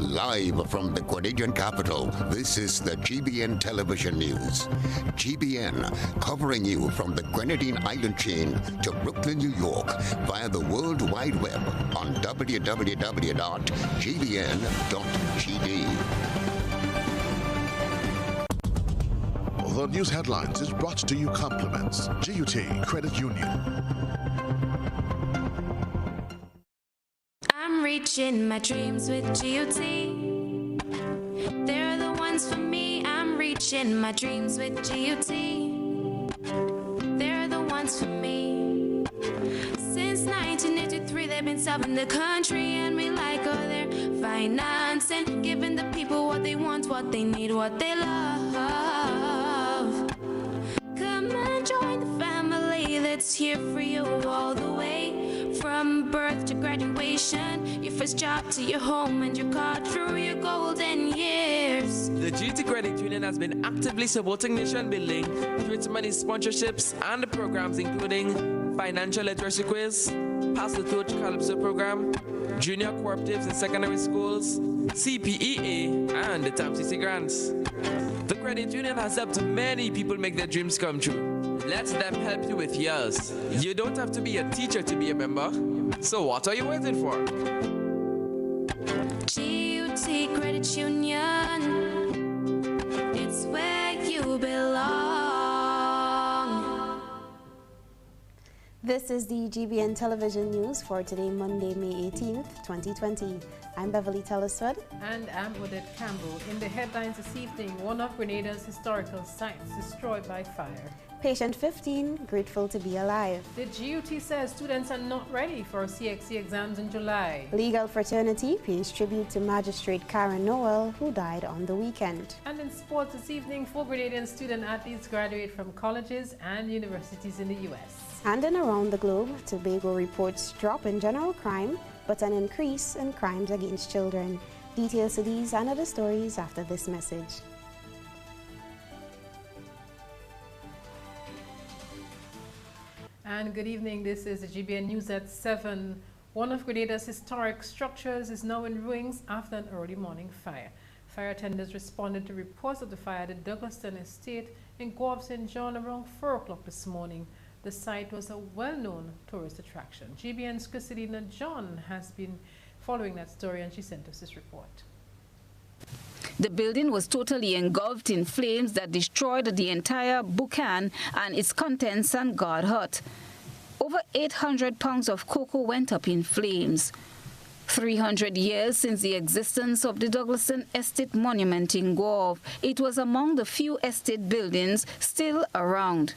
Live from the Grenadian capital, this is the GBN television news. GBN, covering you from the Grenadine Island chain to Brooklyn, New York, via the World Wide Web on www.gbn.gd. The news headlines is brought to you compliments GUT Credit Union. I'm reaching my dreams with GUT. They're the ones for me. I'm reaching my dreams with GUT. They're the ones for me. Since 1983, they've been serving the country, and we like all their financing, giving the people what they want, what they need, what they love. Come and join the family that's here for you all the way, from birth to graduation, your first job to your home and your car through your golden years. The GT Credit Union has been actively supporting nation building through its many sponsorships and the programs including financial literacy quiz, Pass the Torch Calypso program, junior cooperatives in secondary schools, CPEA, and the TAMCC grants. The credit union has helped many people make their dreams come true. Let them help you with yours. You don't have to be a teacher to be a member. So what are you waiting for? GUT Credit Union, it's where you belong. This is the GBN television news for today, Monday, May 18th, 2020. I'm Beverly Telesford. And I'm Odette Campbell. In the headlines this evening, one of Grenada's historical sites destroyed by fire. Patient 15, grateful to be alive. The GUT says students are not ready for CXC exams in July. Legal fraternity pays tribute to Magistrate Karen Noel, who died on the weekend. And in sports this evening, 4 Grenadian student athletes graduate from colleges and universities in the U.S. And in around the globe, Tobago reports drop in general crime, but an increase in crimes against children. Details to these and other stories after this message. And good evening, this is the GBN News at 7. One of Grenada's historic structures is now in ruins after an early morning fire. Fire attendants responded to reports of the fire at the Douglaston Estate in Guelph St. John around 4 o'clock this morning. The site was a well-known tourist attraction. GBN's Christina John has been following that story, and she sent us this report. The building was totally engulfed in flames that destroyed the entire boucan and its contents and guard hut. Over 800 pounds of cocoa went up in flames. 300 years since the existence of the Douglaston Estate Monument in Guelph, it was among the few estate buildings still around.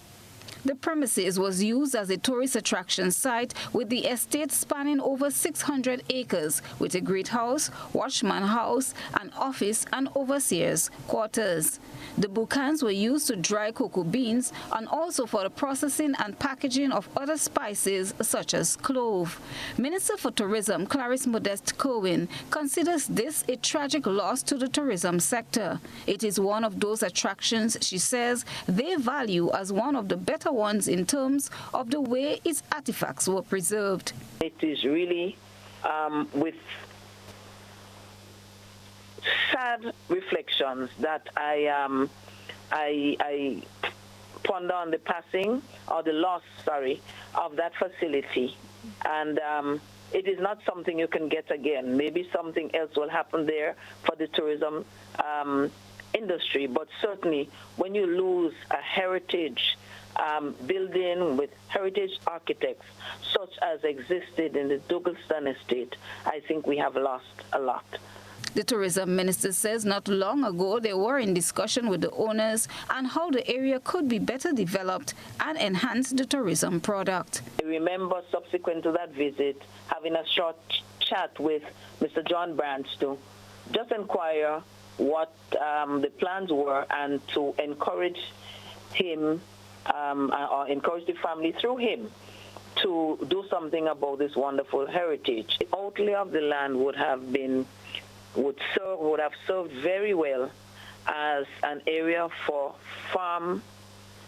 The premises was used as a tourist attraction site, with the estate spanning over 600 acres, with a great house, watchman house, an office and overseer's quarters. The boucans were used to dry cocoa beans and also for the processing and packaging of other spices such as clove. Minister for Tourism Clarice Modeste Cohen considers this a tragic loss to the tourism sector. It is one of those attractions, she says, they value as one of the better ones in terms of the way its artifacts were preserved. It is really with sad reflections that I ponder on the passing, or the loss, sorry, of that facility. And it is not something you can get again. Maybe something else will happen there for the tourism industry, but certainly when you lose a heritage building with heritage architects such as existed in the Douglaston Estate, I think we have lost a lot. The tourism minister says not long ago they were in discussion with the owners on how the area could be better developed and enhance the tourism product. I remember subsequent to that visit having a short chat with Mr. John Branch to just inquire what the plans were and to encourage him or encourage the family through him to do something about this wonderful heritage. The outlay of the land would have served very well as an area for farm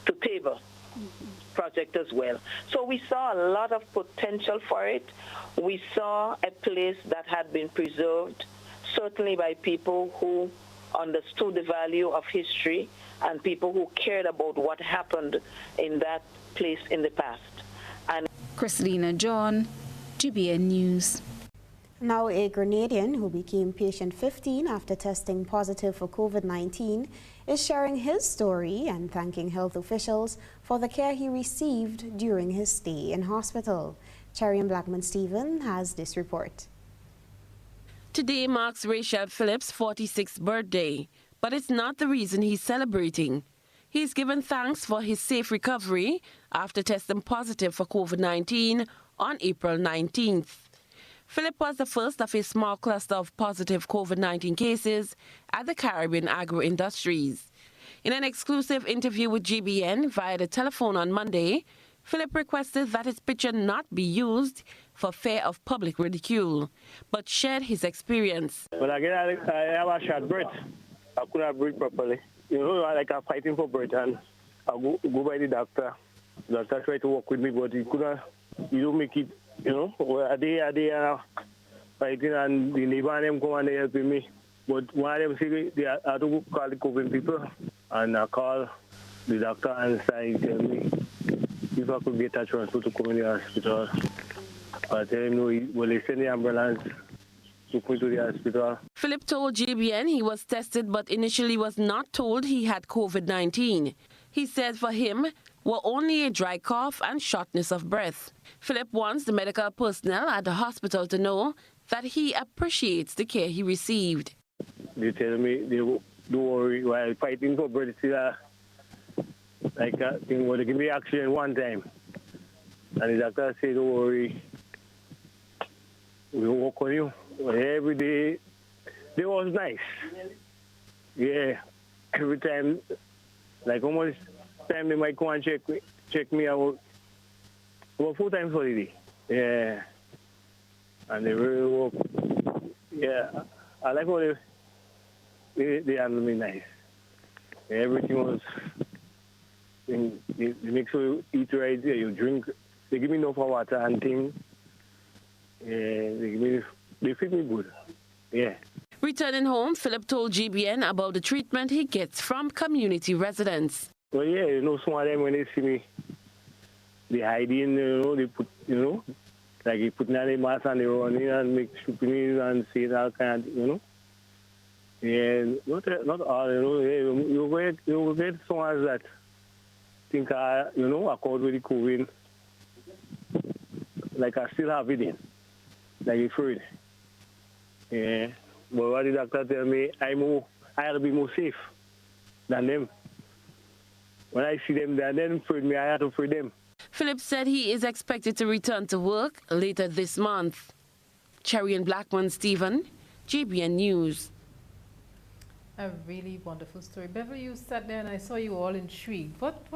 to table project as well. So we saw a lot of potential for it. We saw a place that had been preserved certainly by people who understood the value of history and people who cared about what happened in that place in the past. And Christina John, GBN News. Now, a Grenadian who became patient 15 after testing positive for COVID-19 is sharing his story and thanking health officials for the care he received during his stay in hospital. Cherian Blackman-Stephen has this report. Today marks Rachel Phillips' 46th birthday, but it's not the reason he's celebrating. He's given thanks for his safe recovery after testing positive for COVID-19 on April 19th. Philip was the first of a small cluster of positive COVID-19 cases at the Caribbean Agro Industries. In an exclusive interview with GBN via the telephone on Monday, Philip requested that his picture not be used for fear of public ridicule, but shared his experience. When I have a short breath, I couldn't breathe properly. You know, like I'm fighting for breath, and I go by the doctor. The doctor tried to work with me, but he don't make it. You know, a day fighting, and the neighbor and them come and they helping me. But one of them say they had to call the COVID people, and I call the doctor and say, tell me if I could get a transfer to come in the hospital. I tell him no, well, they send the ambulance, took me to the hospital. Philip told GBN he was tested but initially was not told he had COVID-19. He said for him were only a dry cough and shortness of breath. Philip wants the medical personnel at the hospital to know that he appreciates the care he received. They tell me, don't worry, while fighting for breath, like a thing where they give me accident one time. And the doctor said, don't worry, we'll work on you. Every day, it was nice. Yeah, every time, like almost time they might come and check me out about 4 times for the day. Yeah, and they really work. Yeah, I like how they handle me nice. Everything was. They make sure you eat right, you drink. They give me enough water and things. They feed me good. Yeah. Returning home, Philip told GBN about the treatment he gets from community residents. Well, yeah, you know, some of them when they see me, they hide in, you know, they put, you know, like they put on their mask and they run in and make stupid and say that kind of, you know. Yeah, not all, you know. You get someone that think, you know, accord with the COVID, like I still have it in, like afraid. Yeah, but what the doctor tell me, I have to be more safe than them. When I see them, they then afraid me, I have to free them. Philip said he is expected to return to work later this month. Cherian Blackman-Stephen, GBN News. A really wonderful story. Beverly, you sat there and I saw you all intrigued. What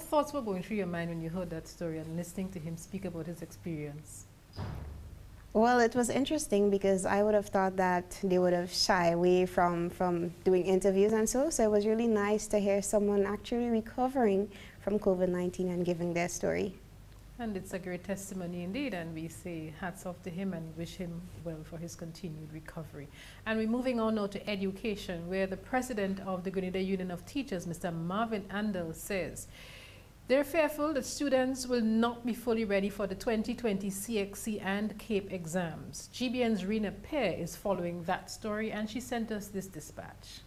thoughts were going through your mind when you heard that story and listening to him speak about his experience? Well, it was interesting because I would have thought that they would have shied away from doing interviews and so it was really nice to hear someone actually recovering from COVID-19 and giving their story. And it's a great testimony indeed, and we say hats off to him and wish him well for his continued recovery. And we're moving on now to education, where the president of the Grenada Union of Teachers, Mr. Marvin Andel, says they're fearful that students will not be fully ready for the 2020 CXC and CAPE exams. GBN's Rena Pear is following that story, and she sent us this dispatch.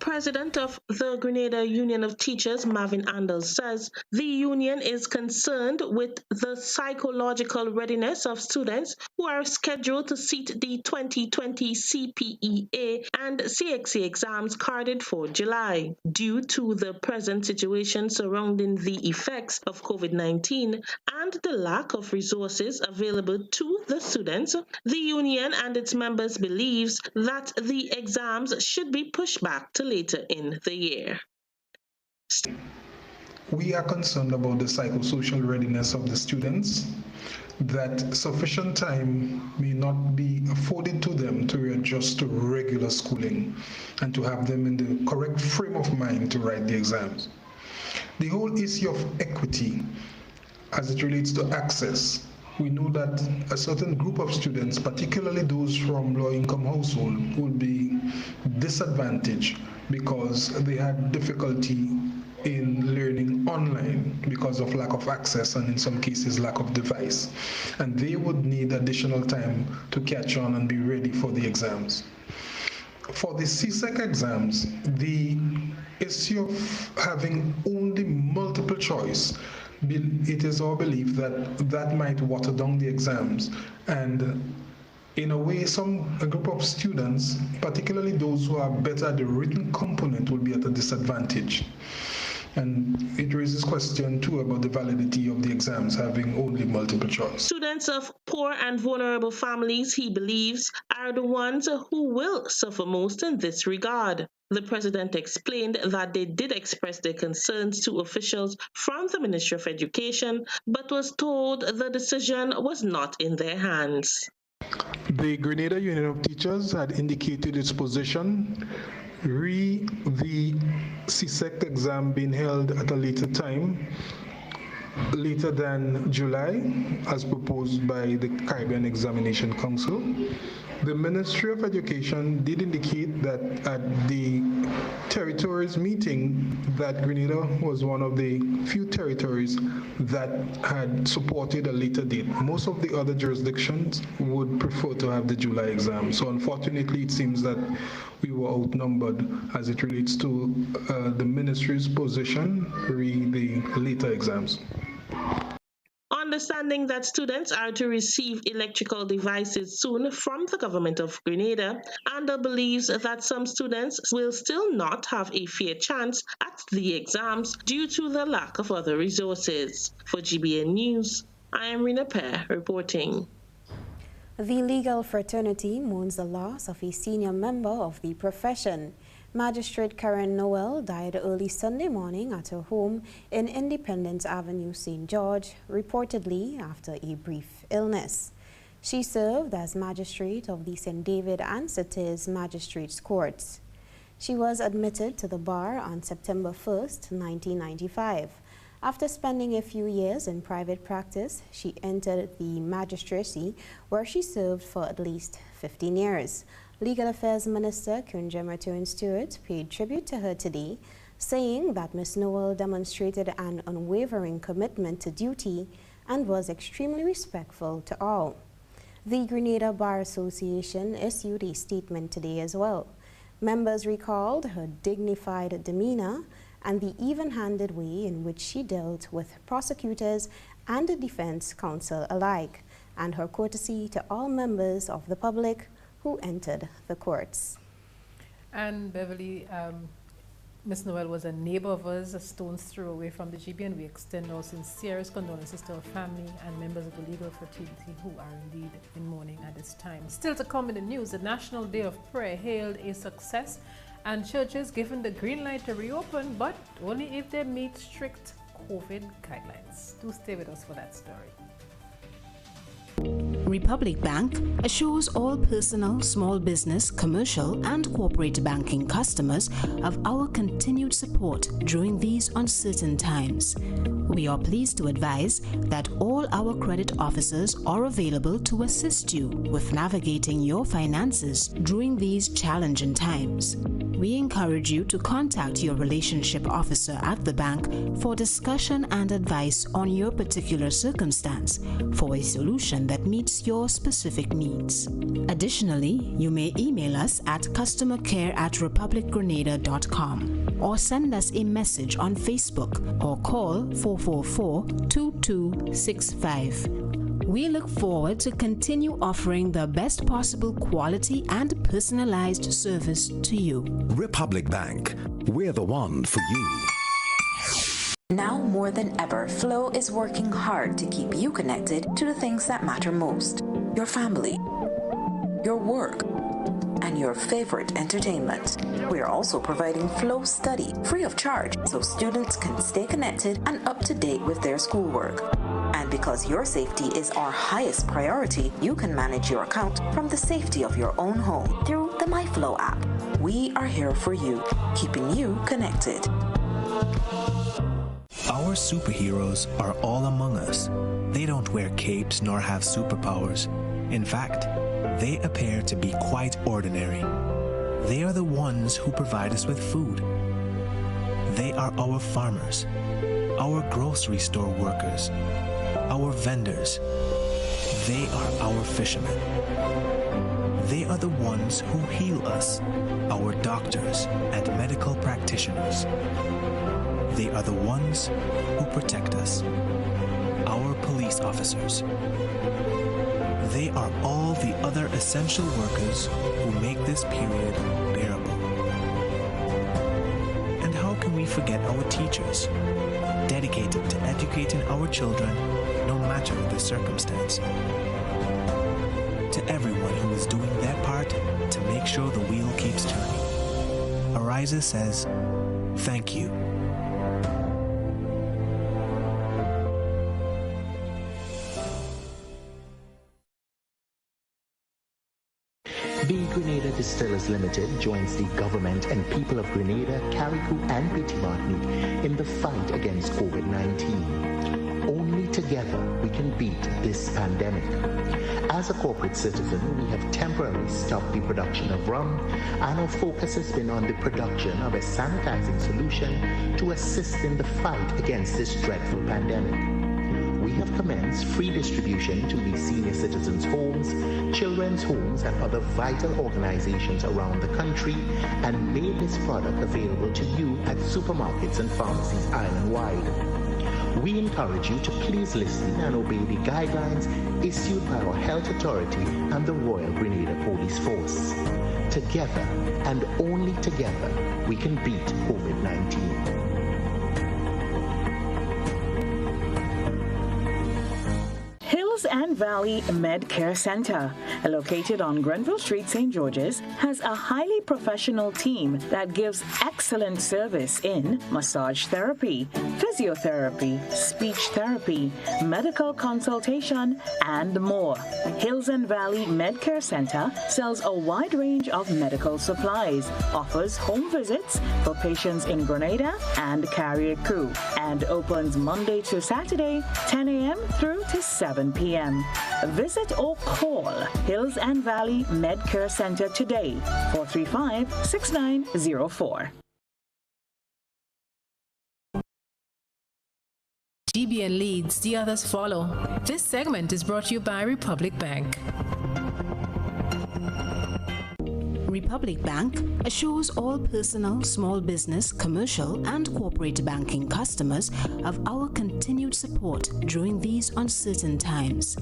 President of the Grenada Union of Teachers, Marvin Andel, says the union is concerned with the psychological readiness of students who are scheduled to seat the 2020 CPEA and CXC exams carded for July. Due to the present situation surrounding the effects of COVID-19 and the lack of resources available to the students, the union and its members believes that the exams should be pushed back to later in the year. We are concerned about the psychosocial readiness of the students, that sufficient time may not be afforded to them to readjust to regular schooling and to have them in the correct frame of mind to write the exams. The whole issue of equity as it relates to access we know that a certain group of students, particularly those from low-income households, will be disadvantaged because they had difficulty in learning online because of lack of access and in some cases lack of device. And they would need additional time to catch on and be ready for the exams. For the CSEC exams, the issue of having only multiple choice, it is our belief that that might water down the exams, and in a way a group of students, particularly those who are better at the written component, will be at a disadvantage. And it raises question too about the validity of the exams having only multiple choice. Students of poor and vulnerable families, he believes, are the ones who will suffer most in this regard. The president explained that they did express their concerns to officials from the Ministry of Education, but was told the decision was not in their hands. The Grenada Union of Teachers had indicated its position the CSEC exam being held at a later time, later than July, as proposed by the Caribbean Examination Council. The Ministry of Education did indicate that at the territories meeting that Grenada was one of the few territories that had supported a later date. Most of the other jurisdictions would prefer to have the July exam. So unfortunately, it seems that we were outnumbered as it relates to the ministry's position re the later exams. Understanding that students are to receive electrical devices soon from the government of Grenada, Andal believes that some students will still not have a fair chance at the exams due to the lack of other resources. For GBN News, I am Rina Pear reporting. The legal fraternity mourns the loss of a senior member of the profession. Magistrate Karen Noel died early Sunday morning at her home in Independence Avenue, St. George, reportedly after a brief illness. She served as magistrate of the St. David and St. Therese Magistrates Courts. She was admitted to the bar on September 1st, 1995. After spending a few years in private practice, she entered the magistracy, where she served for at least 15 years. Legal Affairs Minister Kunja Matern-Stewart paid tribute to her today, saying that Ms. Noel demonstrated an unwavering commitment to duty and was extremely respectful to all. The Grenada Bar Association issued a statement today as well. Members recalled her dignified demeanor and the even-handed way in which she dealt with prosecutors and the defense counsel alike, and her courtesy to all members of the public who entered the courts. And Beverly, Ms. Noel was a neighbor of ours, a stone's throw away from the GBN. We extend our sincerest condolences to her family and members of the legal fraternity who are indeed in mourning at this time. Still to come in the news, the National Day of Prayer hailed a success and churches given the green light to reopen, but only if they meet strict COVID guidelines. Do stay with us for that story. Republic Bank assures all personal, small business, commercial, and corporate banking customers of our continued support during these uncertain times. We are pleased to advise that all our credit officers are available to assist you with navigating your finances during these challenging times. We encourage you to contact your relationship officer at the bank for discussion and advice on your particular circumstance for a solution that meets your specific needs. Additionally, you may email us at customercare@republicgrenada.com or send us a message on Facebook or call 444-2265. We look forward to continue offering the best possible quality and personalized service to you. Republic Bank, we're the one for you. Now more than ever, Flow is working hard to keep you connected to the things that matter most. Your family, your work, and your favorite entertainment. We are also providing Flow Study free of charge so students can stay connected and up to date with their schoolwork. And because your safety is our highest priority, you can manage your account from the safety of your own home through the MyFlow app. We are here for you, keeping you connected. Our superheroes are all among us. They don't wear capes nor have superpowers. In fact, they appear to be quite ordinary. They are the ones who provide us with food. They are our farmers, our grocery store workers, our vendors. They are our fishermen. They are the ones who heal us, our doctors and medical practitioners. They are the ones who protect us, our police officers. They are all the other essential workers who make this period bearable. And how can we forget our teachers, dedicated to educating our children no matter the circumstance? To everyone who is doing their part to make sure the wheel keeps turning, Ariza says, thank you. The Grenada Distillers Limited joins the government and people of Grenada, Carriacou and Petite Martinique in the fight against COVID-19. Only together we can beat this pandemic. As a corporate citizen, we have temporarily stopped the production of rum, and our focus has been on the production of a sanitizing solution to assist in the fight against this dreadful pandemic. We have commenced free distribution to the senior citizens' homes, children's homes, and other vital organizations around the country, and made this product available to you at supermarkets and pharmacies island-wide. We encourage you to please listen and obey the guidelines issued by our health authority and the Royal Grenada Police Force. Together, and only together, we can beat COVID-19. Hills and Valley Med Care Center, located on Grenville Street, St. George's, has a highly professional team that gives excellent service in massage therapy, physiotherapy, speech therapy, medical consultation, and more. Hills and Valley Med Care Center sells a wide range of medical supplies, offers home visits for patients in Grenada and Carriacou, and opens Monday to Saturday, 10 a.m. through to 7 p.m. Visit or call Hills and Valley Med Care Center today, 435-6904. GBN leads, the others follow. This segment is brought to you by Republic Bank. Republic Bank assures all personal, small business, commercial, and corporate banking customers of our continued support during these uncertain times.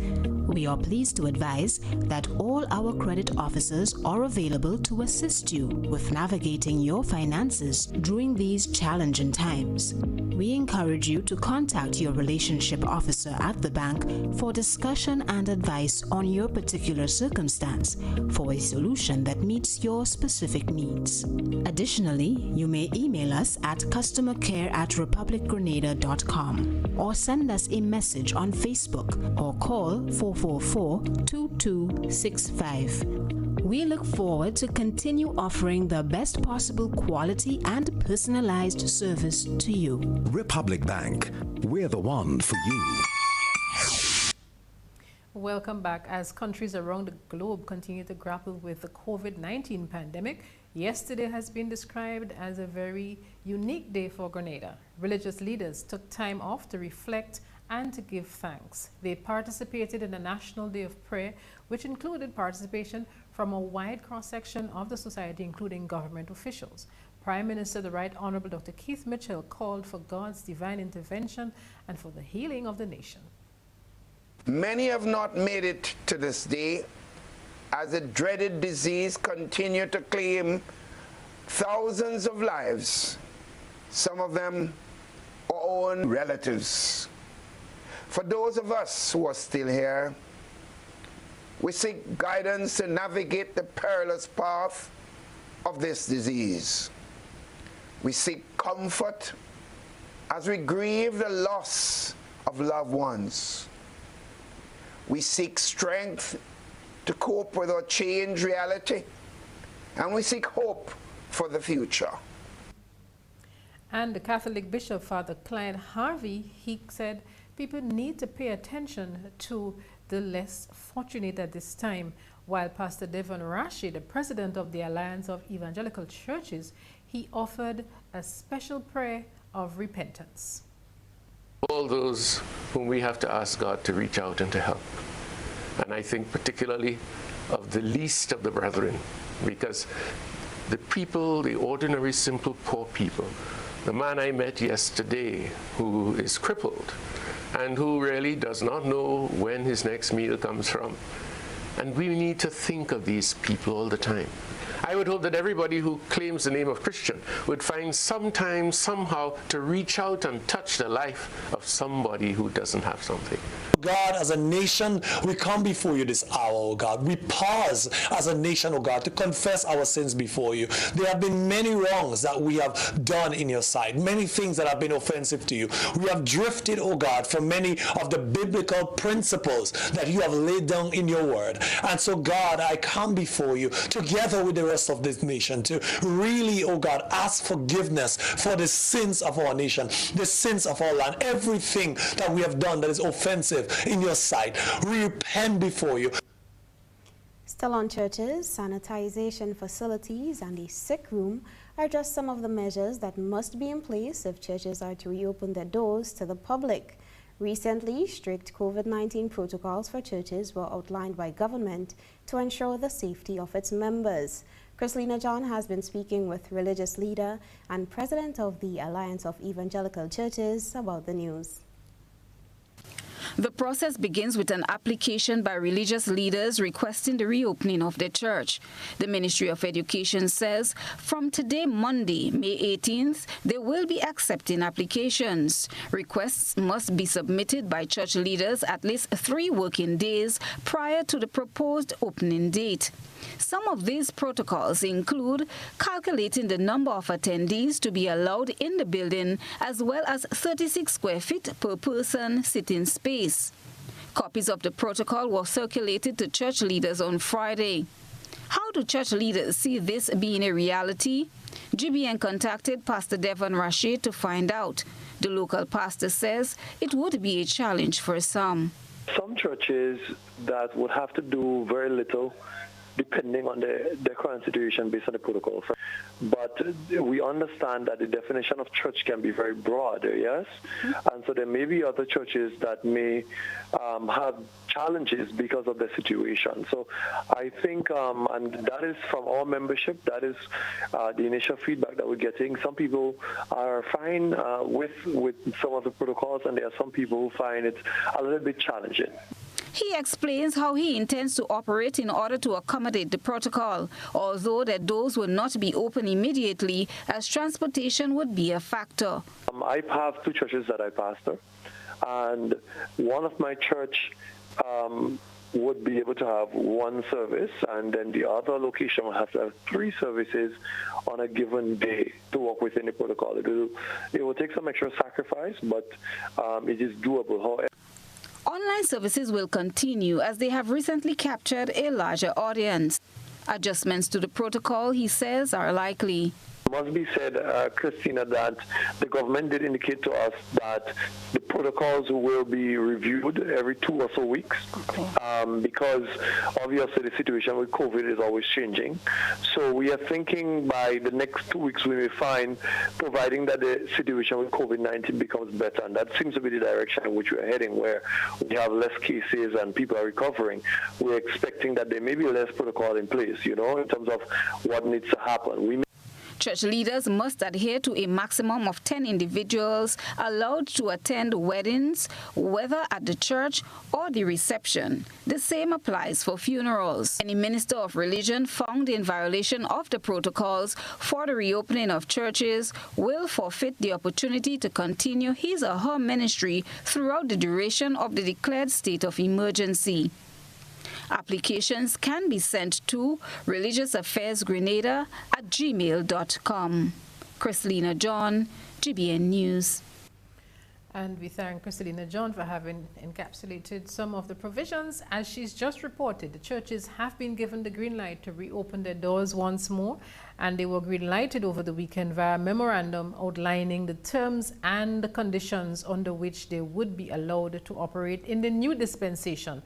We are pleased to advise that all our credit officers are available to assist you with navigating your finances during these challenging times. We encourage you to contact your relationship officer at the bank for discussion and advice on your particular circumstance for a solution that meets your specific needs. Additionally, you may email us at customercare@republicgrenada.com or send us a message on Facebook or call 444-2265. We look forward to continue offering the best possible quality and personalized service to you. Republic Bank, we're the one for you. Welcome back. As countries around the globe continue to grapple with the COVID-19 pandemic, yesterday has been described as a very unique day for Grenada. Religious leaders took time off to reflect and to give thanks. They participated in a National Day of Prayer, which included participation from a wide cross-section of the society, including government officials. Prime Minister, the Right Honorable Dr. Keith Mitchell, called for God's divine intervention and for the healing of the nation. Many have not made it to this day as the dreaded disease continued to claim thousands of lives, some of them our own relatives. For those of us who are still here, we seek guidance to navigate the perilous path of this disease. We seek comfort as we grieve the loss of loved ones. We seek strength to cope with our changed reality, and we seek hope for the future. And the Catholic Bishop, Father Clyde Harvey, he said people need to pay attention to the less fortunate at this time, while Pastor Devon Rashid, the president of the Alliance of Evangelical Churches, he offered a special prayer of repentance. All those whom we have to ask God to reach out and to help. And I think particularly of the least of the brethren, because the people, the ordinary, simple, poor people, the man I met yesterday who is crippled and who really does not know when his next meal comes from. And we need to think of these people all the time. I would hope that everybody who claims the name of Christian would find some time, somehow, to reach out and touch the life of somebody who doesn't have something. God, as a nation, we come before you this hour, oh God. We pause as a nation, oh God, to confess our sins before you. There have been many wrongs that we have done in your sight, many things that have been offensive to you. We have drifted, oh God, from many of the biblical principles that you have laid down in your word. And so, God, I come before you together with the rest of this nation to really, oh God, ask forgiveness for the sins of our nation, the sins of our land, everything that we have done that is offensive in your sight. We repent before you. Still on churches, sanitization facilities and a sick room are just some of the measures that must be in place if churches are to reopen their doors to the public. Recently, strict COVID-19 protocols for churches were outlined by government to ensure the safety of its members. Chrislina John has been speaking with religious leader and president of the Alliance of Evangelical Churches about the news. The process begins with an application by religious leaders requesting the reopening of the church. The Ministry of Education says from today, Monday, May 18th, they will be accepting applications. Requests must be submitted by church leaders at least 3 working days prior to the proposed opening date. Some of these protocols include calculating the number of attendees to be allowed in the building, as well as 36 square feet per person sitting space. Copies of the protocol were circulated to church leaders on Friday. How do church leaders see this being a reality? GBN contacted Pastor Devon Rashid to find out. The local pastor says it would be a challenge for some. Some churches that would have to do very little depending on their current situation based on the protocol. But we understand that the definition of church can be very broad, yes? And so there may be other churches that may have challenges because of the situation. So I think, and that is from our membership, that is the initial feedback that we're getting. Some people are fine with some of the protocols, and there are some people who find it a little bit challenging. He explains how he intends to operate in order to accommodate the protocol, although that doors will not be open immediately as transportation would be a factor. I have 2 churches that I pastor, and one of my church would be able to have 1 service, and then the other location will have to have 3 services on a given day to work within the protocol. It will take some extra sacrifice, but it is doable. However, online services will continue as they have recently captured a larger audience. Adjustments to the protocol, he says, are likely. It must be said, Christina, that the government did indicate to us that the protocols will be reviewed every 2 or so weeks, because obviously the situation with COVID is always changing. So we are thinking by the next 2 weeks we may find, providing that the situation with COVID-19 becomes better, and that seems to be the direction in which we are heading, where we have less cases and people are recovering. We're expecting that there may be less protocol in place, in terms of what needs to happen. Church leaders must adhere to a maximum of 10 individuals allowed to attend weddings, whether at the church or the reception. The same applies for funerals. Any minister of religion found in violation of the protocols for the reopening of churches will forfeit the opportunity to continue his or her ministry throughout the duration of the declared state of emergency. Applications can be sent to religiousaffaires.grenada@gmail.com. Chrislina John, GBN News. And we thank Christelina John for having encapsulated some of the provisions. As she's just reported, the churches have been given the green light to reopen their doors once more, and they were green lighted over the weekend via a memorandum outlining the terms and the conditions under which they would be allowed to operate in the new dispensation.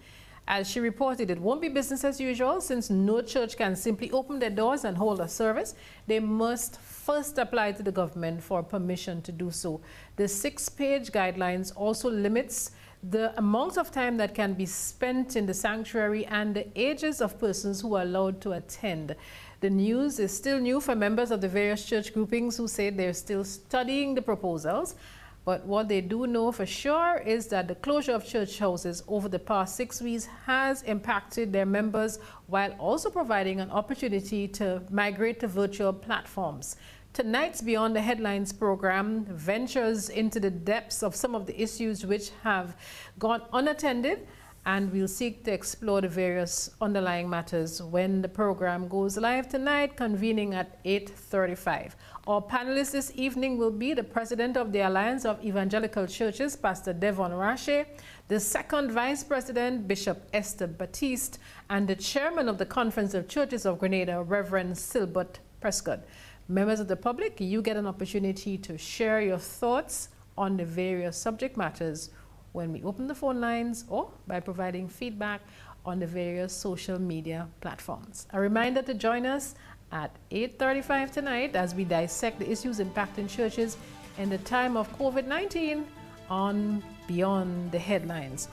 As she reported, it won't be business as usual, since no church can simply open their doors and hold a service. They must first apply to the government for permission to do so. The 6-page guidelines also limits the amount of time that can be spent in the sanctuary and the ages of persons who are allowed to attend. The news is still new for members of the various church groupings who say they're still studying the proposals. But what they do know for sure is that the closure of church houses over the past 6 weeks has impacted their members, while also providing an opportunity to migrate to virtual platforms. Tonight's Beyond the Headlines program ventures into the depths of some of the issues which have gone unattended, and we'll seek to explore the various underlying matters when the program goes live tonight, convening at 8:35. Our panelists this evening will be the President of the Alliance of Evangelical Churches, Pastor Devon Rache, the Second Vice President, Bishop Esther Batiste, and the Chairman of the Conference of Churches of Grenada, Reverend Silbert Prescott. Members of the public, you get an opportunity to share your thoughts on the various subject matters when we open the phone lines or by providing feedback on the various social media platforms. A reminder to join us at 8:35 tonight as we dissect the issues impacting churches in the time of COVID-19 on Beyond the Headlines.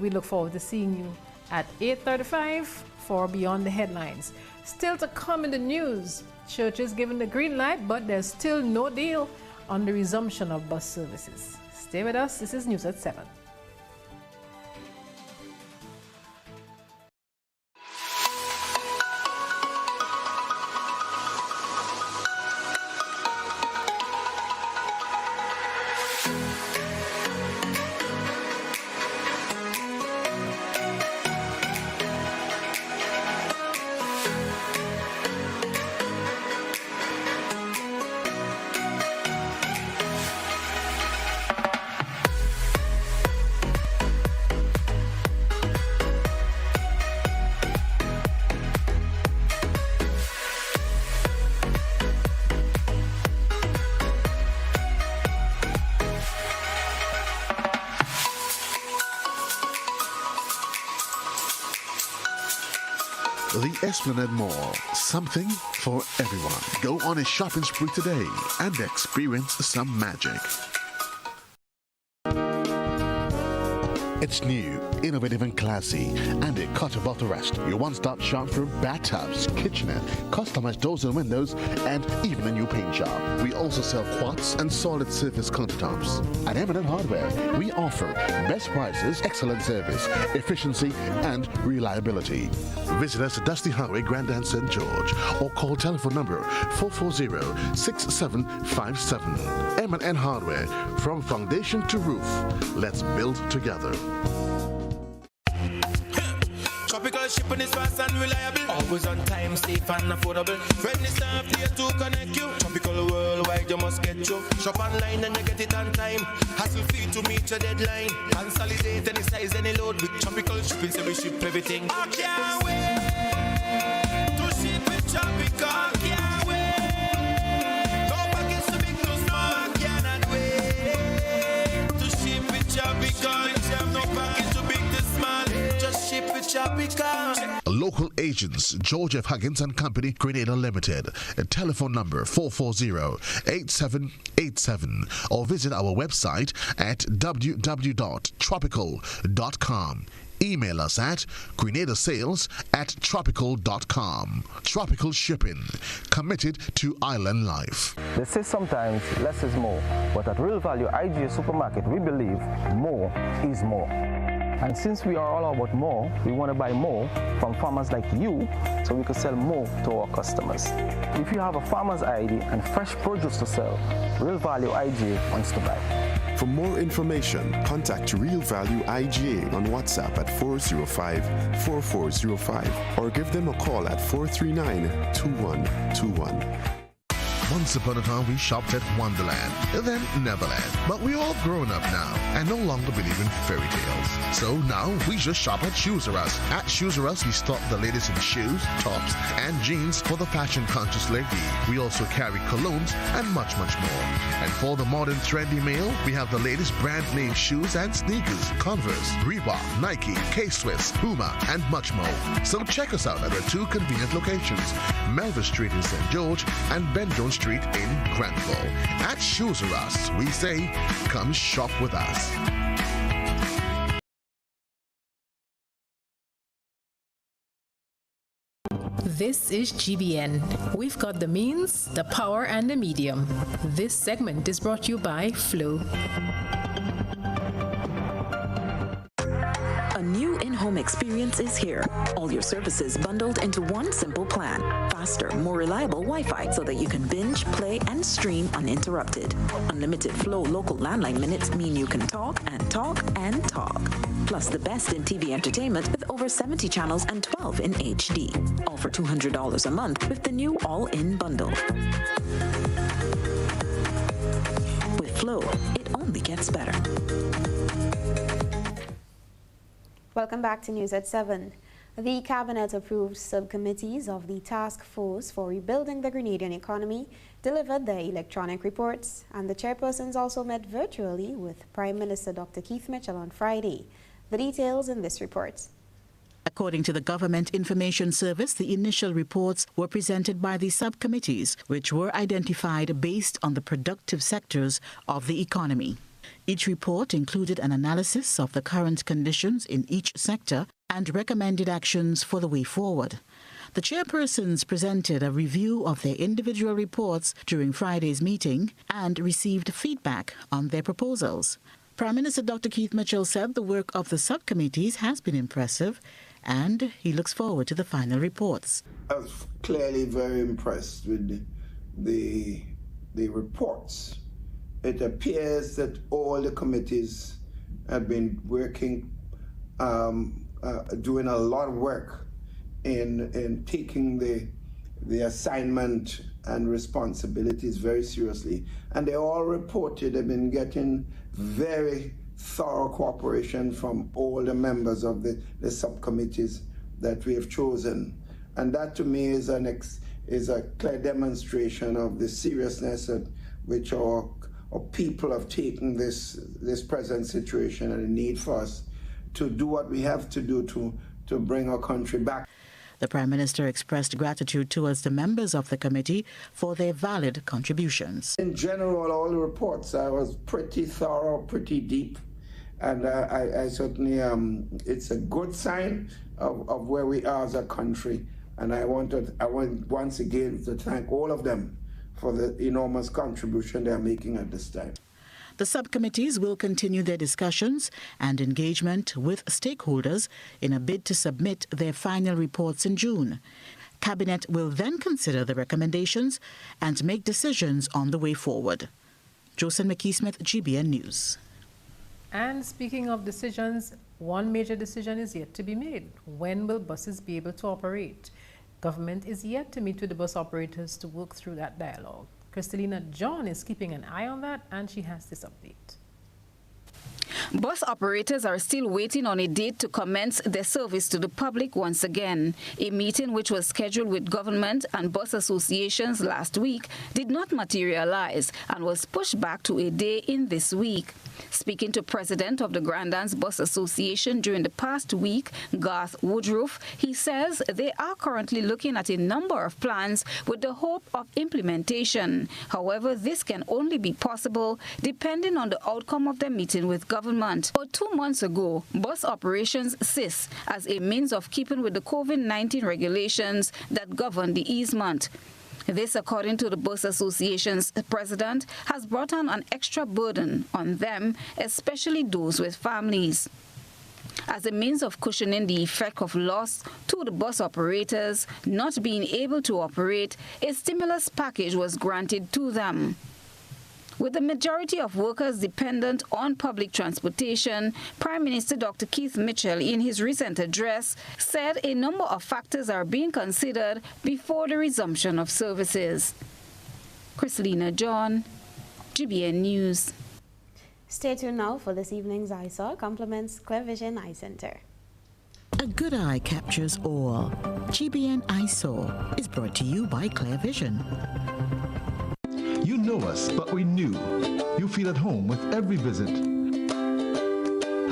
We look forward to seeing you at 8:35 for Beyond the Headlines. Still to come in the news, churches given the green light, but there's still no deal on the resumption of bus services. Stay with us. This is News at 7. The Esplanade Mall, something for everyone. Go on a shopping spree today and experience some magic. It's new, innovative and classy, and a cut above the rest. Your one-stop shop for bathtubs, kitchenette, customized doors and windows, and even a new paint job. We also sell quartz and solid surface countertops. At M&N Hardware, we offer best prices, excellent service, efficiency, and reliability. Visit us at Dusty Highway, Grandin, St. George, or call telephone number 440-6757. M&N Hardware, from foundation to roof. Let's build together. Tropical shipping is fast and reliable. Always on time, safe and affordable. Friendly staff here to connect you. Tropical worldwide, you must get you. Shop online and you get it on time. Hassle free to meet your deadline. Consolidate any size, any load with Tropical shipping, so we ship everything. I can't wait to ship with Tropical. Can't wait. No package to big, no small. I cannot wait to ship with Tropical. No package too big, too small. Just ship with Tropical. Local agents, George F. Huggins and Company, Grenada Limited. Telephone number 440-8787, or visit our website at www.tropical.com. Email us at grenadasales@tropical.com. Tropical Shipping, committed to island life. They say sometimes less is more, but at Real Value IGA Supermarket, we believe more is more. And since we are all about more, we want to buy more from farmers like you so we can sell more to our customers. If you have a farmer's ID and fresh produce to sell, Real Value IGA wants to buy. For more information, contact Real Value IGA on WhatsApp at 405-4405 or give them a call at 439-2121. Once upon a time, we shopped at Wonderland, then Neverland. But we all grown up now and no longer believe in fairy tales. So now we just shop at Shoes R Us. At Shoes R Us, we stock the latest in shoes, tops, and jeans for the fashion-conscious lady. We also carry colognes and much, much more. And for the modern trendy male, we have the latest brand-name shoes and sneakers, Converse, Reebok, Nike, K-Swiss, Puma, and much more. So check us out at our two convenient locations, Melville Street in St. George and Ben Jones Street in Granville. At Shoes R Us, we say, come shop with us. This is GBN. We've got the means, the power, and the medium. This segment is brought to you by Flow. A new in-home experience is here. All your services bundled into one simple plan. Faster, more reliable Wi-Fi so that you can binge, play, and stream uninterrupted. Unlimited Flow local landline minutes mean you can talk and talk and talk. Plus the best in TV entertainment with over 70 channels and 12 in HD. All for $200 a month with the new all-in bundle. With Flow, it only gets better. Welcome back to News at 7. The Cabinet approved subcommittees of the Task Force for Rebuilding the Grenadian Economy delivered their electronic reports, and the chairpersons also met virtually with Prime Minister Dr. Keith Mitchell on Friday. The details in this report. According to the Government Information Service, the initial reports were presented by the subcommittees, which were identified based on the productive sectors of the economy. Each report included an analysis of the current conditions in each sector and recommended actions for the way forward. The chairpersons presented a review of their individual reports during Friday's meeting and received feedback on their proposals. Prime Minister Dr. Keith Mitchell said the work of the subcommittees has been impressive and he looks forward to the final reports. I was clearly very impressed with the reports. It appears that all the committees have been working, doing a lot of work in taking the assignment and responsibilities very seriously. And they all reported they've been getting very thorough cooperation from all the members of the subcommittees that we have chosen. And that to me is a clear demonstration of the seriousness at which our people have taken this present situation and the need for us to do what we have to do to bring our country back. The Prime Minister expressed gratitude towards the members of the committee for their valid contributions. In general, all the reports, I was pretty thorough, pretty deep, and I certainly, it's a good sign of where we are as a country, and I want once again to thank all of them for the enormous contribution they are making at this time. The subcommittees will continue their discussions and engagement with stakeholders in a bid to submit their final reports in June. Cabinet will then consider the recommendations and make decisions on the way forward. Jocelyn McKee-Smith, GBN News. And speaking of decisions, one major decision is yet to be made. When will buses be able to operate? Government is yet to meet with the bus operators to work through that dialogue. Kristalina John is keeping an eye on that, and she has this update. Bus operators are still waiting on a date to commence their service to the public once again. A meeting which was scheduled with government and bus associations last week did not materialize and was pushed back to a day in this week. Speaking to President of the Grandans Bus Association during the past week, Garth Woodruff, he says they are currently looking at a number of plans with the hope of implementation. However, this can only be possible depending on the outcome of their meeting with government. About 2 months ago, bus operations ceased as a means of keeping with the COVID-19 regulations that govern the easement. This, according to the Bus Association's president, has brought on an extra burden on them, especially those with families. As a means of cushioning the effect of loss to the bus operators not being able to operate, a stimulus package was granted to them. With the majority of workers dependent on public transportation, Prime Minister Dr. Keith Mitchell, in his recent address, said a number of factors are being considered before the resumption of services. Christelina John, GBN News. Stay tuned now for this evening's EyeSaw. Compliments Clear Vision Eye Center. A good eye captures all. GBN EyeSaw is brought to you by Clear Vision. You know us, but we knew. You feel at home with every visit.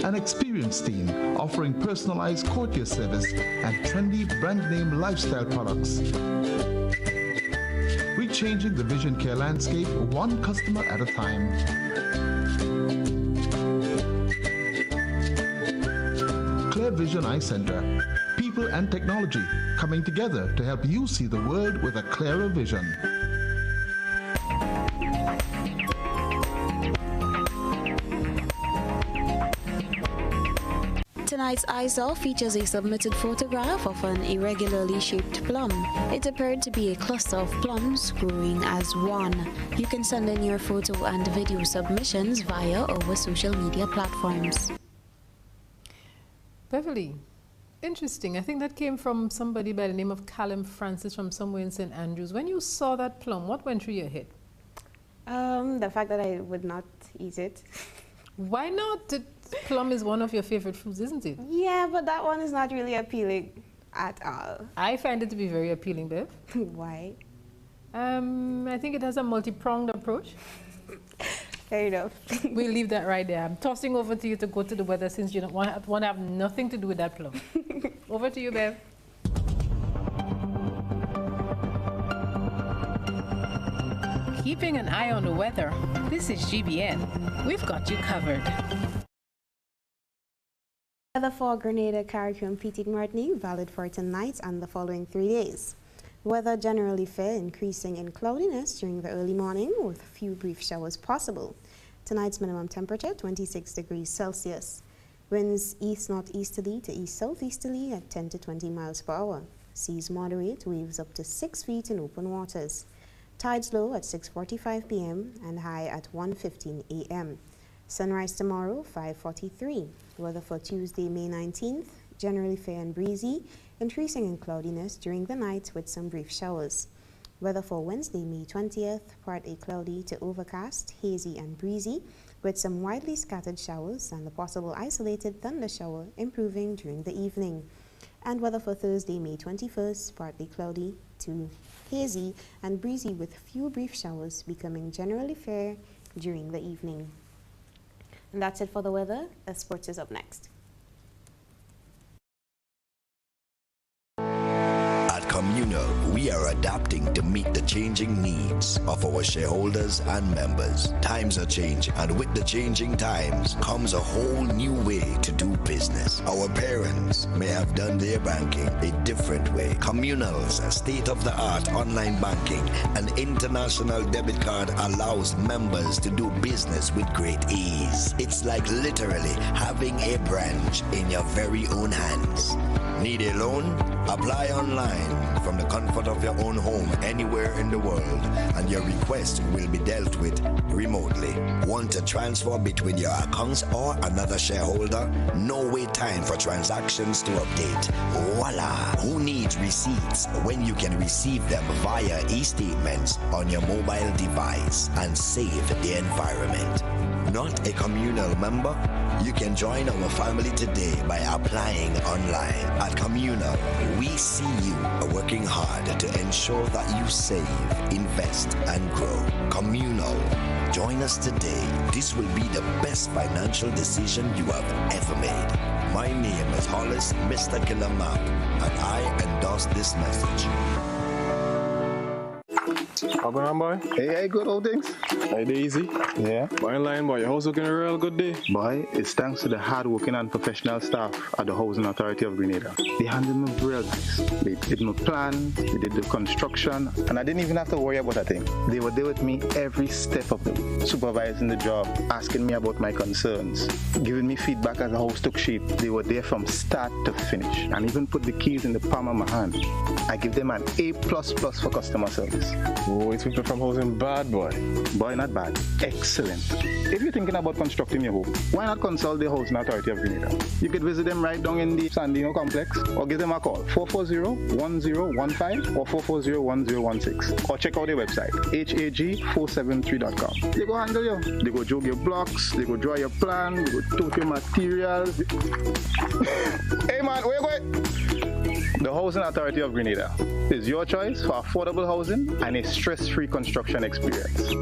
An experienced team offering personalized courteous service and trendy brand name lifestyle products. We're changing the vision care landscape one customer at a time. Clear Vision Eye Center. People and technology coming together to help you see the world with a clearer vision. Tonight's EyeSaw features a submitted photograph of an irregularly shaped plum. It appeared to be a cluster of plums growing as one. You can send in your photo and video submissions via our social media platforms. Beverly, interesting. I think that came from somebody by the name of Callum Francis from somewhere in St. Andrews. When you saw that plum, what went through your head? The fact that I would not eat it. Why not? Plum is one of your favorite foods, isn't it? Yeah, but that one is not really appealing at all. I find it to be very appealing, Bev. Why? I think it has a multi-pronged approach. Fair enough. We'll leave that right there. I'm tossing over to you to go to the weather since you don't want to have nothing to do with that plum. Over to you, Bev. Keeping an eye on the weather. This is GBN. We've got you covered. Weather for Grenada, Carriacou and Petite Martinique valid for tonight and the following 3 days. Weather generally fair, increasing in cloudiness during the early morning with a few brief showers possible. Tonight's minimum temperature 26 degrees Celsius. Winds east-northeasterly to east-southeasterly at 10 to 20 miles per hour. Seas moderate, waves up to 6 feet in open waters. Tides low at 6:45 p.m. and high at 1:15 a.m. Sunrise tomorrow, 5:43. Weather for Tuesday, May 19th, generally fair and breezy, increasing in cloudiness during the night with some brief showers. Weather for Wednesday, May 20th, partly cloudy to overcast, hazy and breezy, with some widely scattered showers and the possible isolated thunder shower improving during the evening. And weather for Thursday, May 21st, partly cloudy to hazy and breezy with few brief showers becoming generally fair during the evening. And that's it for the weather. Sports is up next. At Communal, we are adapting to meet the changing needs of our shareholders and members. Times are changing, and with the changing times comes a whole new way to do business. Our parents may have done their banking a different way. Communal's state-of-the-art online banking and international debit card allows members to do business with great ease. It's like literally having a branch in your very own hands. Need a loan? Apply online from the comfort of your own home anywhere in the world, and your request will be dealt with remotely. Want to transfer between your accounts or another shareholder? No wait time for transactions to update. Voila! Who needs receipts when you can receive them via e-statements on your mobile device and save the environment? Not a Communal member? You can join our family today by applying online. At Communal, we see you working hard to ensure that you save, invest, and grow. Communal. Join us today. This will be the best financial decision you have ever made. My name is Hollis, Mr. Killer Map, and I endorse this message. How going on, boy? Hey, good old things. Hey, Daisy. Yeah. Boy, in line, boy. Your house looking a real good day. Boy, it's thanks to the hard-working and professional staff at the Housing Authority of Grenada. They handled me real nice. They did my plan, they did the construction, and I didn't even have to worry about a thing. They were there with me every step of the way, supervising the job, asking me about my concerns, giving me feedback as the house took shape. They were there from start to finish, and even put the keys in the palm of my hand. I give them an A++ for customer service. Oh, it's people from housing bad, boy. Boy, not bad. Excellent. If you're thinking about constructing your home, why not consult the Housing Authority of Grenada? You could visit them right down in the Sandino complex or give them a call, 440-1015 or 440-1016. Or check out their website, hag473.com. They go handle you. They go jog your blocks, they go draw your plan, they go tote your materials. Hey man, where you going? The Housing Authority of Grenada is your choice for affordable housing and a stress-free construction experience.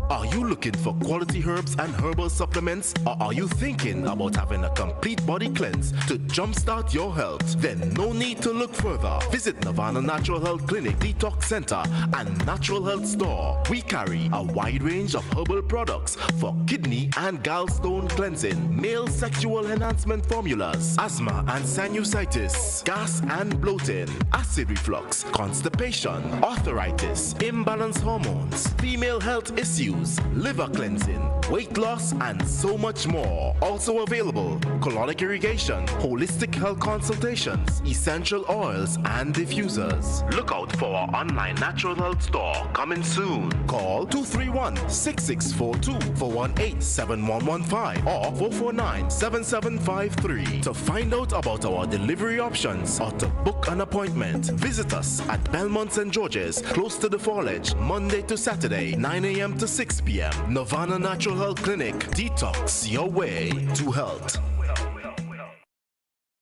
Are you looking for quality herbs and herbal supplements? Or are you thinking about having a complete body cleanse to jumpstart your health? Then no need to look further. Visit Nirvana Natural Health Clinic, Detox Center, and Natural Health Store. We carry a wide range of herbal products for kidney and gallstone cleansing, male sexual enhancement formulas, asthma and sinusitis, gas and bloating, acid reflux, constipation, arthritis, imbalanced hormones, female health issues, liver cleansing, weight loss, and so much more. Also available, colonic irrigation, holistic health consultations, essential oils, and diffusers. Look out for our online natural health store coming soon. Call 231-6642 418-7115 or 449-7753 to find out about our delivery options or to book an appointment. Visit us at Belmont St. George's, close to the Foliage, Monday to Saturday, 9 a.m. to 6 p.m. Nirvana Natural Health Clinic. Detox your way to health.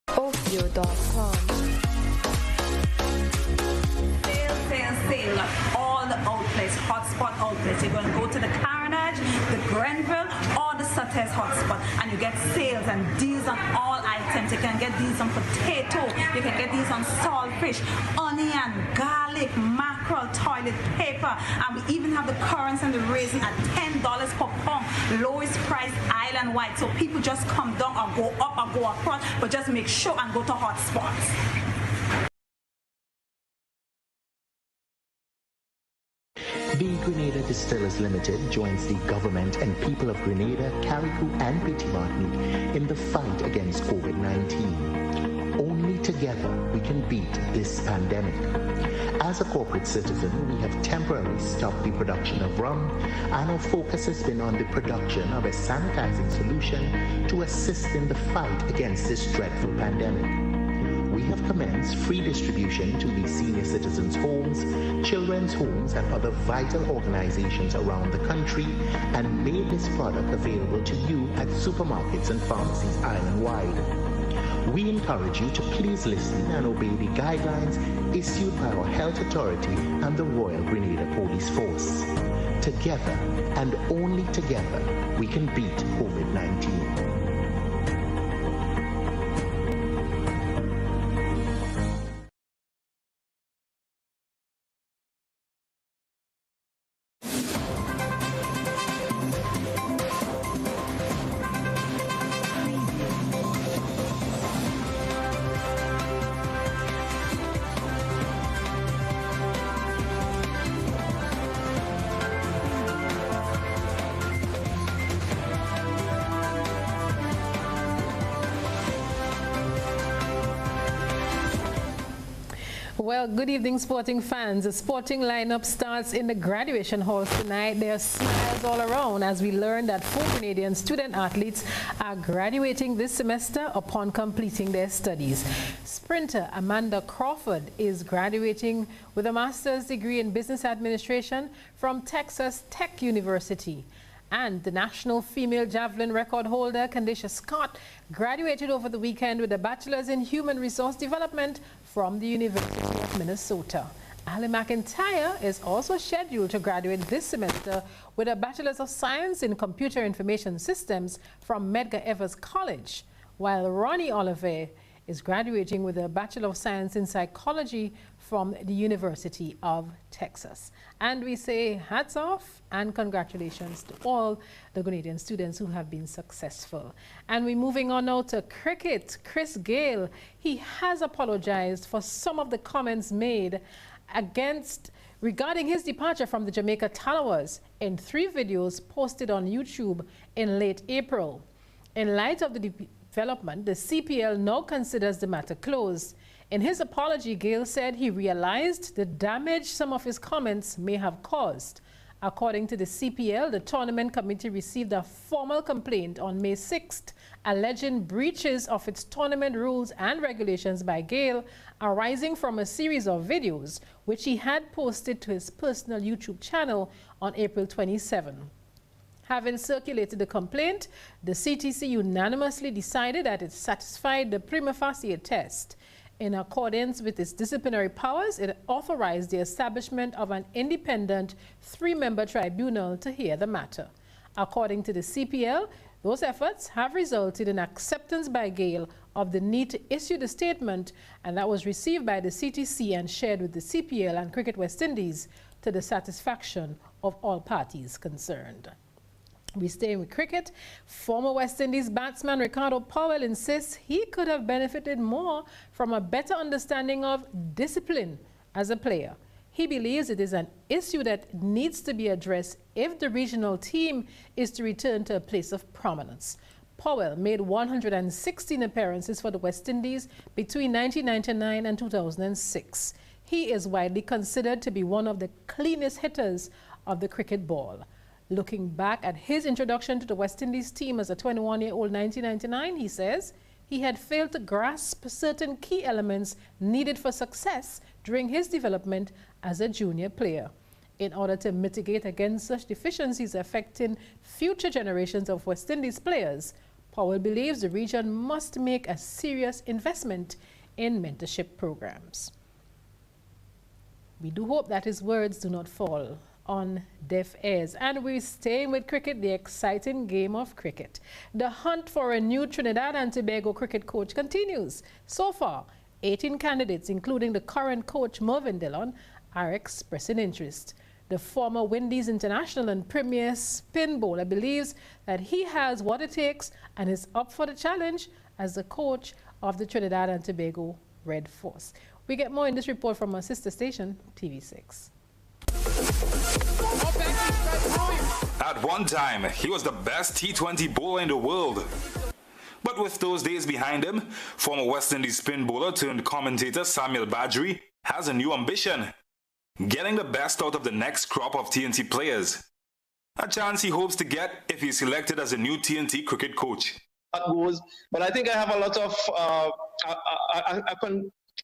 Ofio.com. Sale. All the outlets, hotspot outlets. You're going to go to the Carnage, the Grenville, or the Sutter's hotspot, and you get sales and deals on all items. You can get these on potato, you can get these on saltfish, onion, garlic, mackerel, toilet paper, and we even have the currants and the raisin at $10 per pound, lowest price island-wide. So people just come down or go up or go across, but just make sure and go to hotspots. The Grenada Distillers Limited joins the government and people of Grenada, Carriacou and Petite Martinique in the fight against COVID-19. Only together we can beat this pandemic. As a corporate citizen, we have temporarily stopped the production of rum, and our focus has been on the production of a sanitizing solution to assist in the fight against this dreadful pandemic. We have commenced free distribution to the senior citizens' homes, children's homes, and other vital organizations around the country, and made this product available to you at supermarkets and pharmacies island-wide. We encourage you to please listen and obey the guidelines issued by our health authority and the Royal Grenada Police Force. Together, and only together, we can beat COVID-19. Well, good evening, sporting fans. The sporting lineup starts in the graduation halls tonight. There are smiles all around as we learn that 4 Canadian student athletes are graduating this semester upon completing their studies. Sprinter Amanda Crawford is graduating with a master's degree in business administration from Texas Tech University. And the national female javelin record holder, Kandisha Scott, graduated over the weekend with a bachelor's in human resource development from the University of Minnesota. Ali McIntyre is also scheduled to graduate this semester with a bachelor's of science in computer information systems from Medgar Evers College, while Ronnie Oliver is graduating with a Bachelor of Science in Psychology from the University of Texas. And we say hats off and congratulations to all the Grenadian students who have been successful. And we're moving on now to cricket. Chris Gayle, he has apologized for some of the comments made regarding his departure from the Jamaica Tallawahs in 3 videos posted on YouTube in late April. In light of the development, the CPL now considers the matter closed. In his apology, Gale said he realized the damage some of his comments may have caused. According to the CPL, the tournament committee received a formal complaint on May 6th alleging breaches of its tournament rules and regulations by Gale arising from a series of videos which he had posted to his personal YouTube channel on April 27. Having circulated the complaint, the CTC unanimously decided that it satisfied the prima facie test. In accordance with its disciplinary powers, it authorized the establishment of an independent 3-member tribunal to hear the matter. According to the CPL, those efforts have resulted in acceptance by Gale of the need to issue the statement, and that was received by the CTC and shared with the CPL and Cricket West Indies to the satisfaction of all parties concerned. We stay with cricket. Former West Indies batsman Ricardo Powell insists he could have benefited more from a better understanding of discipline as a player. He believes it is an issue that needs to be addressed if the regional team is to return to a place of prominence. Powell made 116 appearances for the West Indies between 1999 and 2006. He is widely considered to be one of the cleanest hitters of the cricket ball. Looking back at his introduction to the West Indies team as a 21-year-old 1999, he says he had failed to grasp certain key elements needed for success during his development as a junior player. In order to mitigate against such deficiencies affecting future generations of West Indies players, Powell believes the region must make a serious investment in mentorship programs. We do hope that his words do not fall on deaf ears. And we're staying with cricket, the exciting game of cricket. The hunt for a new Trinidad and Tobago cricket coach continues. So far, 18 candidates, including the current coach Mervyn Dillon, are expressing interest. The former Windies international and premier spin bowler believes that he has what it takes and is up for the challenge as the coach of the Trinidad and Tobago Red Force. We get more in this report from our sister station, TV6. At one time, he was the best T20 bowler in the world. But with those days behind him, former West Indies spin bowler turned commentator Samuel Badgery has a new ambition: getting the best out of the next crop of TNT players. A chance he hopes to get if he's selected as a new TNT cricket coach. But I think I have a lot of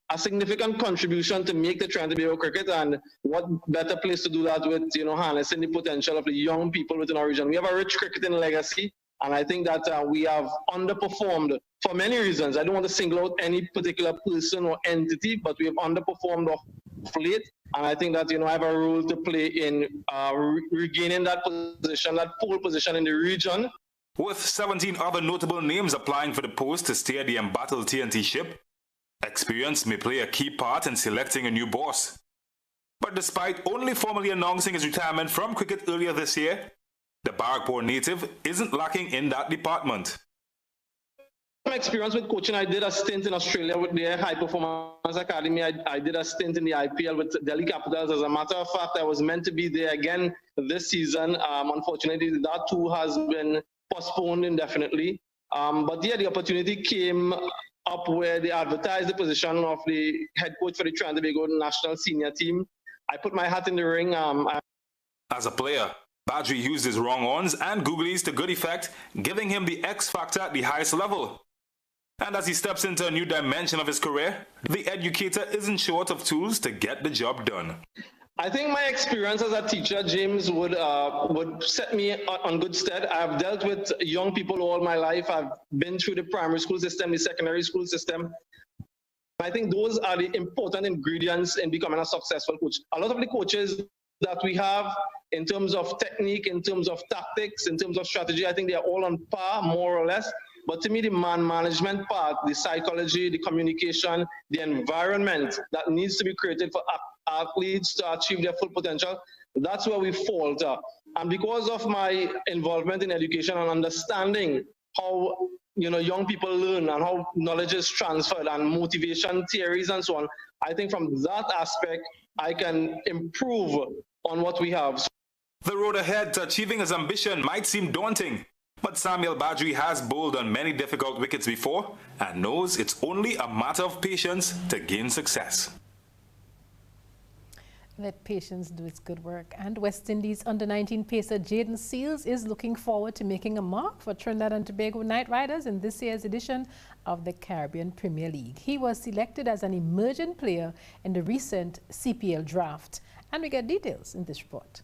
a significant contribution to make the Trinidad and Tobago cricket, and what better place to do that with, harnessing the potential of the young people within our region. We have a rich cricketing legacy, and I think that we have underperformed for many reasons. I don't want to single out any particular person or entity, but we have underperformed of late, and I think that I have a role to play in regaining that position, that pole position in the region. With 17 other notable names applying for the post to steer the embattled TNT ship, experience may play a key part in selecting a new boss. But despite only formally announcing his retirement from cricket earlier this year, the Barrackpore native isn't lacking in that department. My experience with coaching, I did a stint in Australia with their High Performance Academy. I did a stint in the IPL with Delhi Capitals. As a matter of fact, I was meant to be there again this season. Unfortunately, that too has been postponed indefinitely. But yeah, the opportunity came up where they advertised the position of the head coach for the Trinidad and Tobago national senior team. I put my hat in the ring. As a player, Badgery used his wrong ons and googlies to good effect, giving him the X factor at the highest level. And as he steps into a new dimension of his career, the educator isn't short of tools to get the job done. I think my experience as a teacher, James, would set me on good stead. I've dealt with young people all my life. I've been through the primary school system, the secondary school system. I think those are the important ingredients in becoming a successful coach. A lot of the coaches that we have in terms of technique, in terms of tactics, in terms of strategy, I think they are all on par, more or less. But to me, the man management part, the psychology, the communication, the environment that needs to be created for athletes to achieve their full potential, that's where we falter. And because of my involvement in education and understanding how young people learn and how knowledge is transferred and motivation theories and so on, I think from that aspect, I can improve on what we have. The road ahead to achieving his ambition might seem daunting, But Samuel Badri has bowled on many difficult wickets before and knows it's only a matter of patience to gain success. Let patience do its good work. And West Indies under-19 pacer Jaden Seals is looking forward to making a mark for Trinidad and Tobago Knight Riders in this year's edition of the Caribbean Premier League. He was selected as an emerging player in the recent CPL draft. And we get details in this report.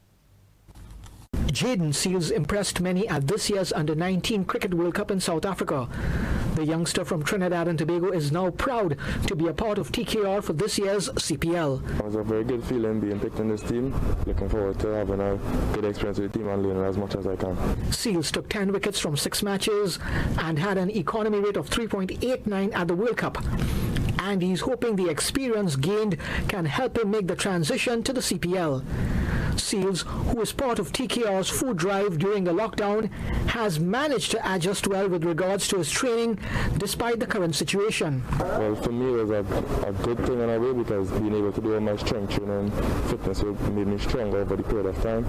Jaden Seals impressed many at this year's Under-19 Cricket World Cup in South Africa. The youngster from Trinidad and Tobago is now proud to be a part of TKR for this year's CPL. It was a very good feeling being picked in this team. Looking forward to having a good experience with the team and learning as much as I can. Seals took 10 wickets from 6 matches and had an economy rate of 3.89 at the World Cup. And he's hoping the experience gained can help him make the transition to the CPL. Seals, who is part of TKR's food drive during the lockdown, has managed to adjust well with regards to his training despite the current situation. Well, for me it was a good thing in a way because being able to do all my strength training and fitness made me stronger over the period of time.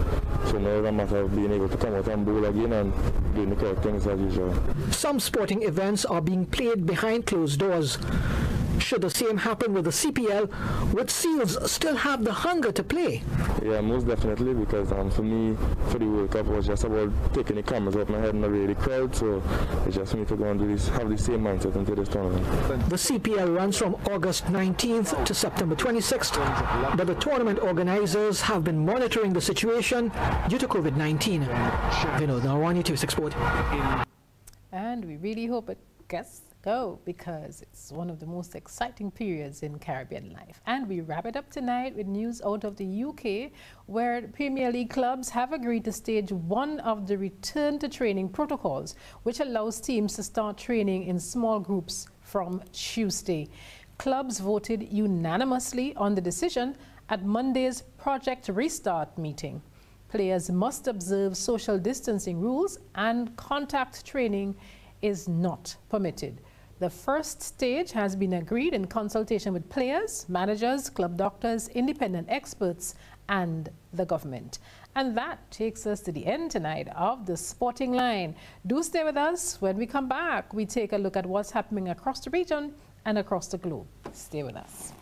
So now it's a matter of being able to come out and bowl again and doing the correct things as usual. Some sporting events are being played behind closed doors. Should the same happen with the CPL, would Seals still have the hunger to play? Yeah, most definitely, because for me, for the World Cup, it was just about taking the cameras out my head and not really the crowd, so it's just me to go and do this, have the same mindset into this tournament. The CPL runs from August 19th to September 26th, but the tournament organizers have been monitoring the situation due to COVID-19. Vinod Narwani, TV6 Sport. And we really hope it gets go because it's one of the most exciting periods in Caribbean life. And we wrap it up tonight with news out of the UK, where Premier League clubs have agreed to stage 1 of the return to training protocols, which allows teams to start training in small groups from Tuesday. Clubs voted unanimously on the decision at Monday's Project Restart meeting. Players must observe social distancing rules and contact training is not permitted. The first stage has been agreed in consultation with players, managers, club doctors, independent experts, and the government. And that takes us to the end tonight of the Sporting Line. Do stay with us. When we come back, we take a look at what's happening across the region and across the globe. Stay with us.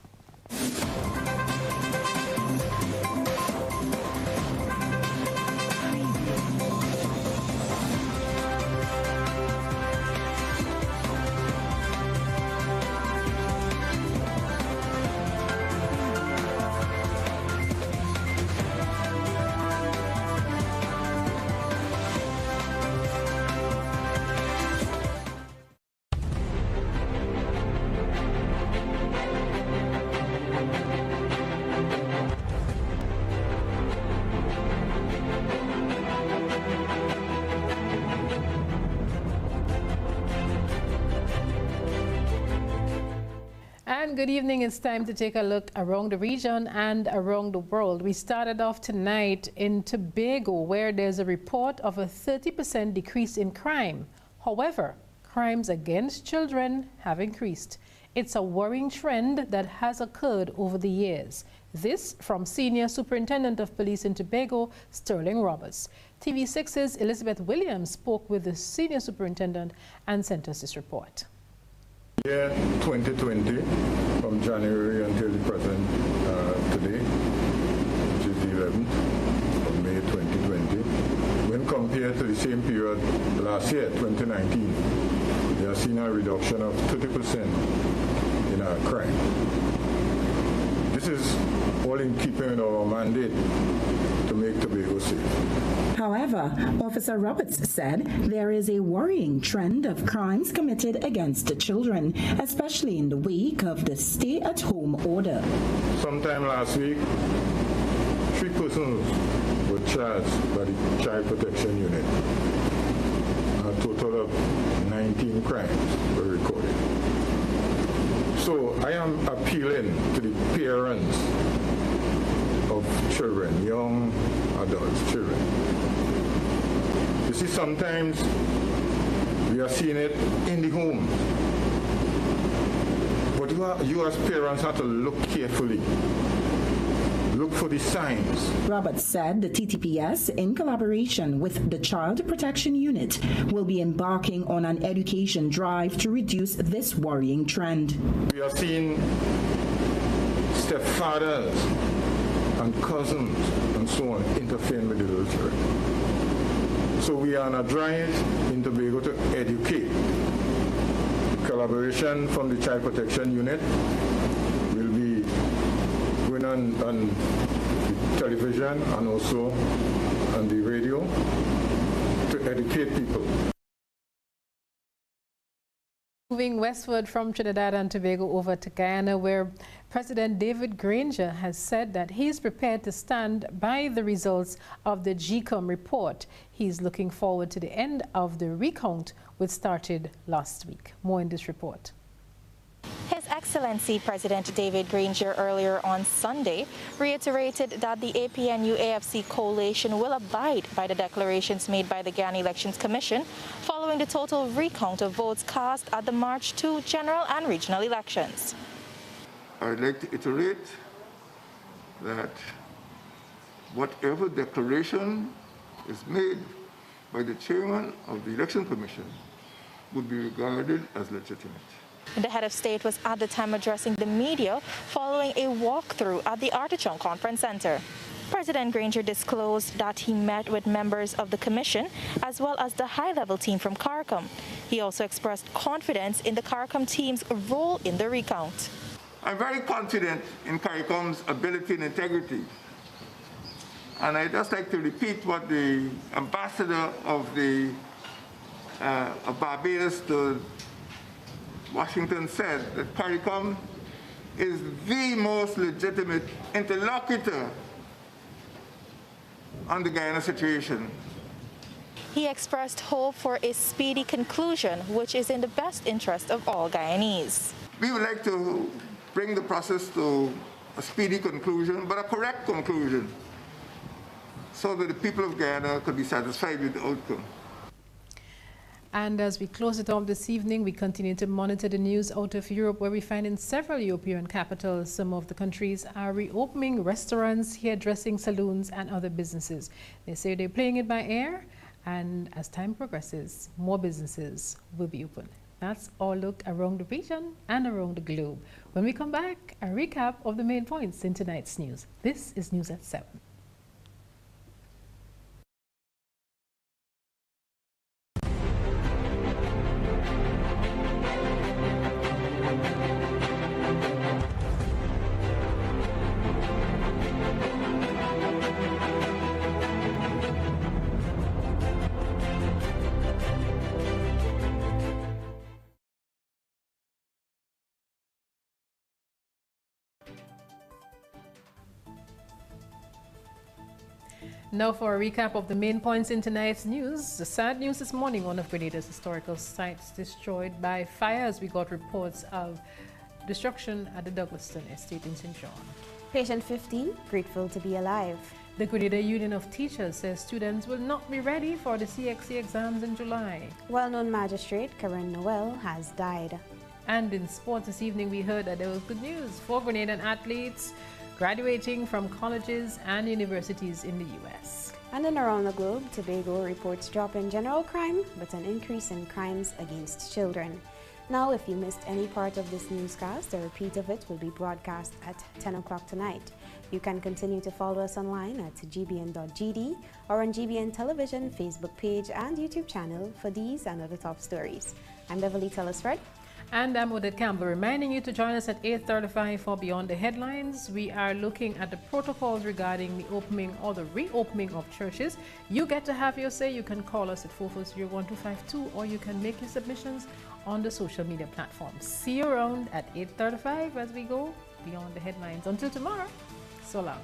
Good evening. It's time to take a look around the region and around the world. We started off tonight in Tobago, where there's a report of a 30% decrease in crime. However, crimes against children have increased. It's a worrying trend that has occurred over the years. This from Senior Superintendent of Police in Tobago, Sterling Roberts. TV6's Elizabeth Williams spoke with the Senior Superintendent and sent us this report. Year 2020, from January until the present today, which is the 11th of May 2020, when compared to the same period last year, 2019, we have seen a reduction of 30% in our crime. This is all in keeping with our mandate to make Tobago safe. However, Officer Roberts said there is a worrying trend of crimes committed against the children, especially in the wake of the stay-at-home order. Sometime last week, 3 persons were charged by the Child Protection Unit. A total of 19 crimes were recorded. So I am appealing to the parents of children, young adults, children. You see, sometimes we are seeing it in the home. But you as parents have to look carefully. look for the signs. Roberts said the TTPS, in collaboration with the Child Protection Unit, will be embarking on an education drive to reduce this worrying trend. We are seeing stepfathers and cousins and so on interfering with the little children. So we are on a drive in Tobago to educate. The collaboration from the Child Protection Unit will be going on the television and also on the radio to educate people. Moving westward from Trinidad and Tobago over to Guyana, where President David Granger has said that he's prepared to stand by the results of the GCOM report. He's looking forward to the end of the recount, which started last week. More in this report. His Excellency President David Granger earlier on Sunday reiterated that the APNU-AFC coalition will abide by the declarations made by the Guyana Elections Commission following the total recount of votes cast at the March 2 general and regional elections. I'd like to iterate that whatever declaration is made by the chairman of the Election Commission would be regarded as legitimate. The head of state was at the time addressing the media following a walkthrough at the Artichoke Conference Center. President Granger disclosed that he met with members of the commission as well as the high-level team from CARICOM. He also expressed confidence in the CARICOM team's role in the recount. I'm very confident in CARICOM's ability and integrity. And I'd just like to repeat what the ambassador of Barbados to Washington said, that CARICOM is the most legitimate interlocutor on the Guyana situation. He expressed hope for a speedy conclusion, which is in the best interest of all Guyanese. We would like to bring the process to a speedy conclusion, but a correct conclusion, so that the people of Guyana could be satisfied with the outcome. And as we close it off this evening, we continue to monitor the news out of Europe, where we find in several European capitals, some of the countries are reopening restaurants, hairdressing salons, and other businesses. They say they're playing it by ear, and as time progresses, more businesses will be open. That's our look around the region and around the globe. When we come back, a recap of the main points in tonight's news. This is News at 7. Now for a recap of the main points in tonight's news. The sad news this morning, one of Grenada's historical sites destroyed by fire, as we got reports of destruction at the Douglaston estate in St. John. Patient 15, grateful to be alive. The Grenada Union of Teachers says students will not be ready for the CXC exams in July. Well-known magistrate Karen Noel has died. And in sports this evening, we heard that there was good news for Grenadian athletes graduating from colleges and universities in the U.S. And then around the globe, Tobago reports drop in general crime, but an increase in crimes against children. Now, if you missed any part of this newscast, a repeat of it will be broadcast at 10 o'clock tonight. You can continue to follow us online at gbn.gd or on GBN Television Facebook page and YouTube channel for these and other top stories. I'm Beverly Telesford. And I'm Odette Campbell, reminding you to join us at 8:35 for Beyond the Headlines. We are looking at the protocols regarding the opening or the reopening of churches. You get to have your say. You can call us at 440-1252, or you can make your submissions on the social media platforms. See you around at 8:35 as we go Beyond the Headlines. Until tomorrow, so long.